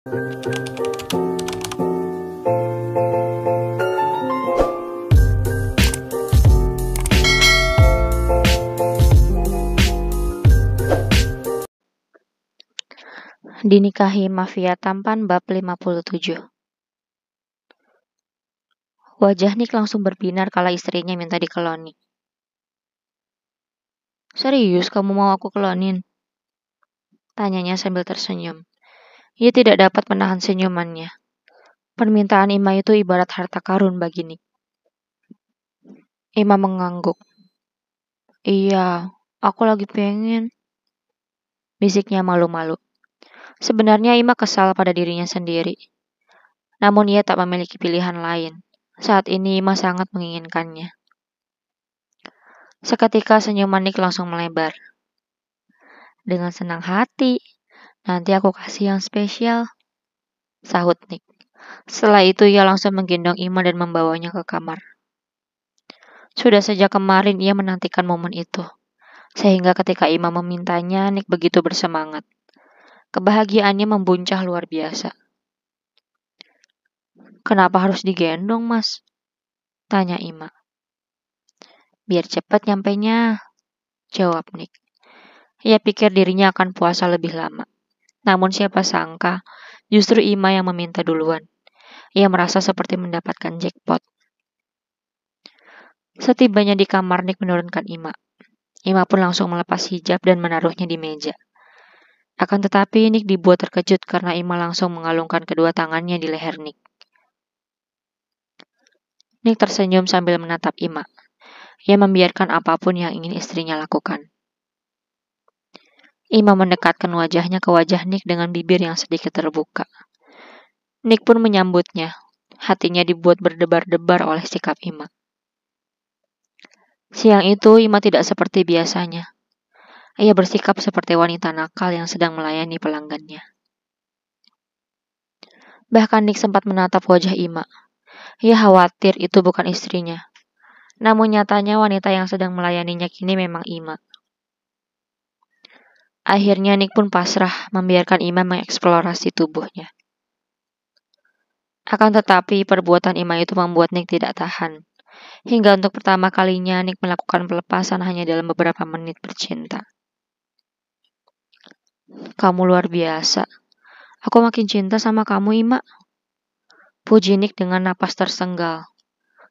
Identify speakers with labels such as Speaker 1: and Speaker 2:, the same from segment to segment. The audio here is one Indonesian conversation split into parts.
Speaker 1: Dinikahi Mafia Tampan bab 57. Wajah Nick langsung berbinar kala istrinya minta dikeloni. Serius kamu mau aku kelonin? Tanyanya sambil tersenyum. Ia tidak dapat menahan senyumannya. Permintaan Ima itu ibarat harta karun bagi Nick. Ima mengangguk. Iya, aku lagi pengen. Bisiknya malu-malu. Sebenarnya Ima kesal pada dirinya sendiri. Namun ia tak memiliki pilihan lain. Saat ini Ima sangat menginginkannya. Seketika senyuman Nick langsung melebar. Dengan senang hati, nanti aku kasih yang spesial, sahut Nick. Setelah itu ia langsung menggendong Ima dan membawanya ke kamar. Sudah sejak kemarin ia menantikan momen itu. Sehingga ketika Ima memintanya, Nick begitu bersemangat. Kebahagiaannya membuncah luar biasa. Kenapa harus digendong, Mas? Tanya Ima. Biar cepat nyampainya, jawab Nick. Ia pikir dirinya akan puasa lebih lama. Namun siapa sangka, justru Ima yang meminta duluan. Ia merasa seperti mendapatkan jackpot. Setibanya di kamar, Nick menurunkan Ima. Ima pun langsung melepas hijab dan menaruhnya di meja. Akan tetapi Nick dibuat terkejut karena Ima langsung mengalungkan kedua tangannya di leher Nick. Nick tersenyum sambil menatap Ima. Ia membiarkan apapun yang ingin istrinya lakukan. Ima mendekatkan wajahnya ke wajah Nick dengan bibir yang sedikit terbuka. Nick pun menyambutnya. Hatinya dibuat berdebar-debar oleh sikap Ima. Siang itu Ima tidak seperti biasanya. Ia bersikap seperti wanita nakal yang sedang melayani pelanggannya. Bahkan Nick sempat menatap wajah Ima. Ia khawatir itu bukan istrinya. Namun nyatanya wanita yang sedang melayaninya kini memang Ima. Akhirnya Nick pun pasrah membiarkan Ima mengeksplorasi tubuhnya. Akan tetapi perbuatan Ima itu membuat Nick tidak tahan. Hingga untuk pertama kalinya Nick melakukan pelepasan hanya dalam beberapa menit bercinta. Kamu luar biasa. Aku makin cinta sama kamu, Ima. Puji Nick dengan napas tersenggal.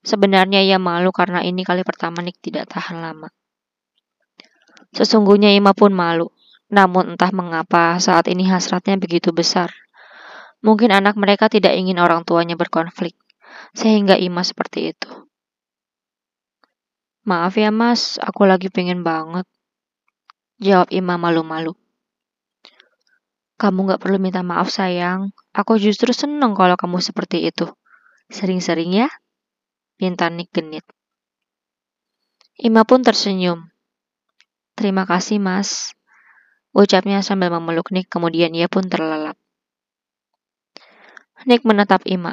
Speaker 1: Sebenarnya ia malu karena ini kali pertama Nick tidak tahan lama. Sesungguhnya Ima pun malu. Namun entah mengapa saat ini hasratnya begitu besar. Mungkin anak mereka tidak ingin orang tuanya berkonflik. Sehingga Ima seperti itu. Maaf ya mas, aku lagi pengen banget. Jawab Ima malu-malu. Kamu gak perlu minta maaf sayang. Aku justru seneng kalau kamu seperti itu. Sering-sering ya. Pinta Nick genit. Ima pun tersenyum. Terima kasih mas. Ucapnya sambil memeluk Nick, kemudian ia pun terlelap. Nick menatap Ima.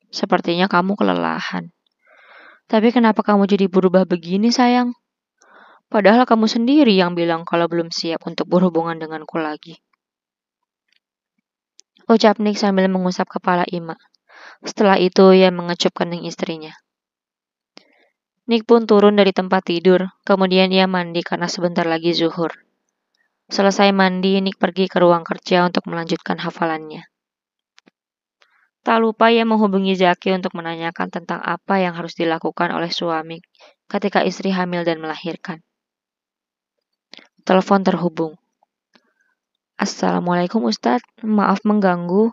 Speaker 1: Sepertinya kamu kelelahan. Tapi kenapa kamu jadi berubah begini sayang? Padahal kamu sendiri yang bilang kalau belum siap untuk berhubungan denganku lagi. Ucap Nick sambil mengusap kepala Ima. Setelah itu ia mengecup kening istrinya. Nick pun turun dari tempat tidur, kemudian ia mandi karena sebentar lagi zuhur. Selesai mandi, Nick pergi ke ruang kerja untuk melanjutkan hafalannya. Tak lupa ia menghubungi Zaki untuk menanyakan tentang apa yang harus dilakukan oleh suami ketika istri hamil dan melahirkan. Telepon terhubung. Assalamualaikum Ustadz, maaf mengganggu,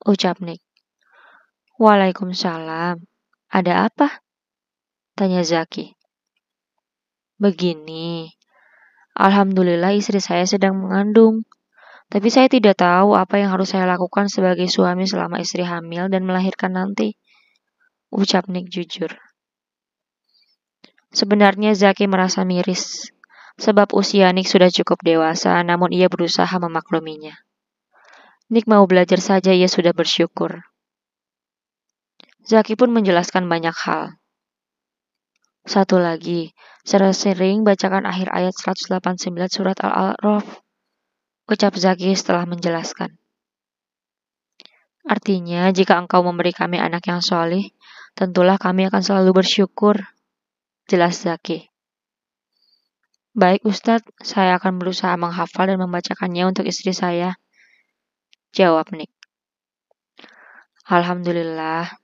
Speaker 1: ucap Nick. Waalaikumsalam, ada apa? Tanya Zaki. Begini, alhamdulillah istri saya sedang mengandung. Tapi saya tidak tahu apa yang harus saya lakukan sebagai suami selama istri hamil dan melahirkan nanti. Ucap Nick jujur. Sebenarnya Zaki merasa miris. Sebab usia Nick sudah cukup dewasa, namun ia berusaha memakluminya. Nick mau belajar saja, ia sudah bersyukur. Zaki pun menjelaskan banyak hal. Satu lagi, sering bacakan akhir ayat 189 surat Al-A'raf. Ucap Zaki setelah menjelaskan. Artinya, jika engkau memberi kami anak yang soleh, tentulah kami akan selalu bersyukur, jelas Zaki. Baik Ustadz, saya akan berusaha menghafal dan membacakannya untuk istri saya, jawab Nick. Alhamdulillah,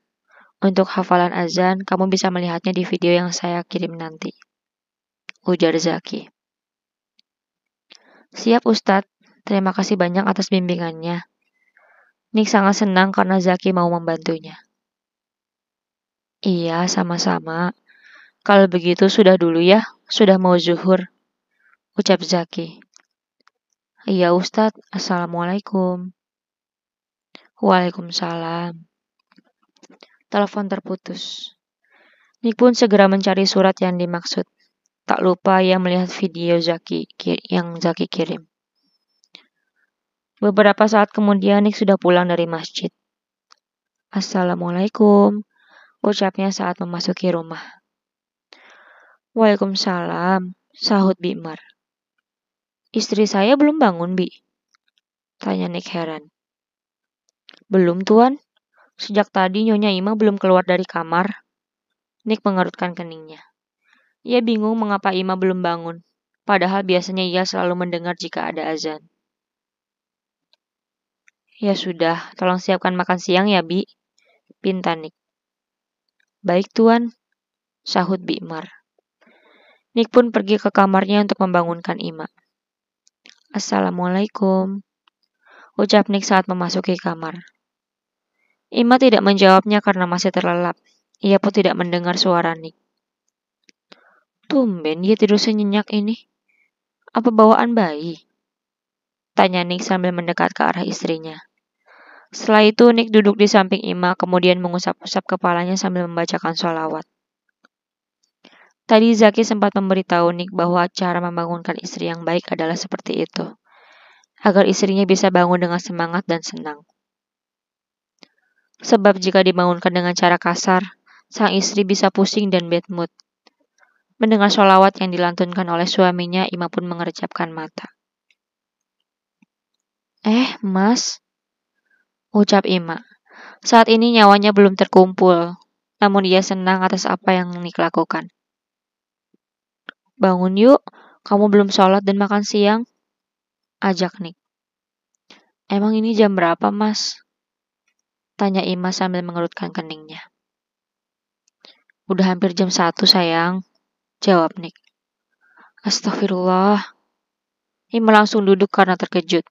Speaker 1: untuk hafalan azan, kamu bisa melihatnya di video yang saya kirim nanti, ujar Zaki. Siap Ustadz, terima kasih banyak atas bimbingannya. Nick sangat senang karena Zaki mau membantunya. Iya, sama-sama. Kalau begitu sudah dulu ya, sudah mau zuhur, ucap Zaki. Iya Ustadz, Assalamualaikum. Waalaikumsalam. Telepon terputus. Nick pun segera mencari surat yang dimaksud. Tak lupa ia melihat video yang Zaki kirim. Beberapa saat kemudian Nick sudah pulang dari masjid. Assalamualaikum, ucapnya saat memasuki rumah. Waalaikumsalam, sahut Bimar. Istri saya belum bangun, Bi? Tanya Nick heran. Belum, Tuan. Sejak tadi Nyonya Ima belum keluar dari kamar. Nick mengerutkan keningnya. Ia bingung mengapa Ima belum bangun, padahal biasanya ia selalu mendengar jika ada azan. Ya sudah, tolong siapkan makan siang ya, Bi, pinta Nick. Baik, Tuan, sahut Bimar. Nick pun pergi ke kamarnya untuk membangunkan Ima. Assalamualaikum, ucap Nick saat memasuki kamar. Ima tidak menjawabnya karena masih terlelap. Ia pun tidak mendengar suara Nick. Tumben dia tidur senyenyak ini. Apa bawaan bayi? Tanya Nick sambil mendekat ke arah istrinya. Setelah itu Nick duduk di samping Ima kemudian mengusap-usap kepalanya sambil membacakan sholawat. Tadi Zaki sempat memberitahu Nick bahwa cara membangunkan istri yang baik adalah seperti itu, agar istrinya bisa bangun dengan semangat dan senang. Sebab jika dibangunkan dengan cara kasar, sang istri bisa pusing dan bad mood. Mendengar sholawat yang dilantunkan oleh suaminya, Ima pun mengerjapkan mata. Mas, ucap Ima. Saat ini nyawanya belum terkumpul, namun ia senang atas apa yang Nick lakukan. Bangun yuk, kamu belum sholat dan makan siang, ajak Nick. Emang ini jam berapa, Mas? Tanya Ima sambil mengerutkan keningnya. Udah hampir jam 1, sayang, jawab Nick. Astagfirullah. Ima langsung duduk karena terkejut.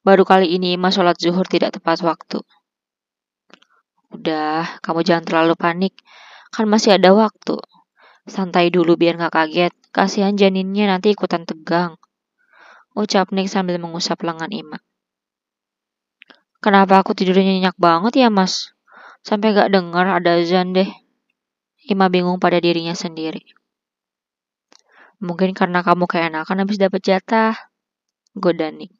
Speaker 1: Baru kali ini Ima sholat zuhur tidak tepat waktu. Udah, kamu jangan terlalu panik. Kan masih ada waktu. Santai dulu biar gak kaget. Kasihan janinnya nanti ikutan tegang. Ucap Nick sambil mengusap lengan Ima. Kenapa aku tidurnya nyenyak banget ya, Mas? Sampai gak dengar ada azan deh. Ima bingung pada dirinya sendiri. Mungkin karena kamu keenakan habis dapat jatah, goda Nick.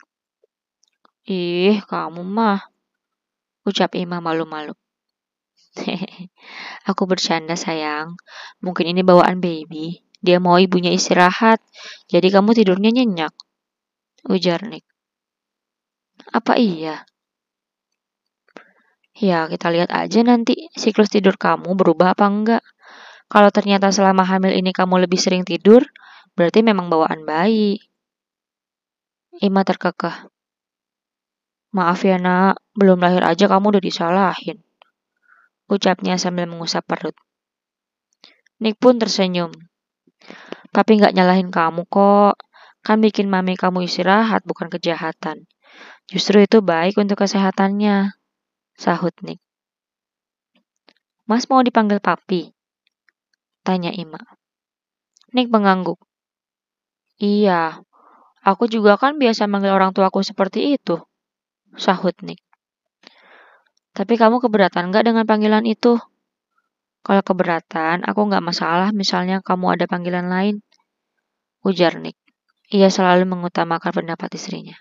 Speaker 1: Ih, kamu mah, ucap Ima malu-malu. Aku bercanda sayang, mungkin ini bawaan baby. Dia mau ibunya istirahat, jadi kamu tidurnya nyenyak, ujar Nick. Apa iya? Ya, kita lihat aja nanti siklus tidur kamu berubah apa enggak. Kalau ternyata selama hamil ini kamu lebih sering tidur, berarti memang bawaan bayi. Ima terkekeh. Maaf ya nak, belum lahir aja kamu udah disalahin. Ucapnya sambil mengusap perut. Nick pun tersenyum. Papi gak nyalahin kamu kok. Kan bikin mami kamu istirahat bukan kejahatan. Justru itu baik untuk kesehatannya, sahut Nick. Mas mau dipanggil papi? Tanya Ima. Nick mengangguk. Iya, aku juga kan biasa manggil orang tuaku seperti itu, sahut Nick. Tapi kamu keberatan gak dengan panggilan itu? Kalau keberatan, aku gak masalah misalnya kamu ada panggilan lain, ujar Nick. Ia selalu mengutamakan pendapat istrinya.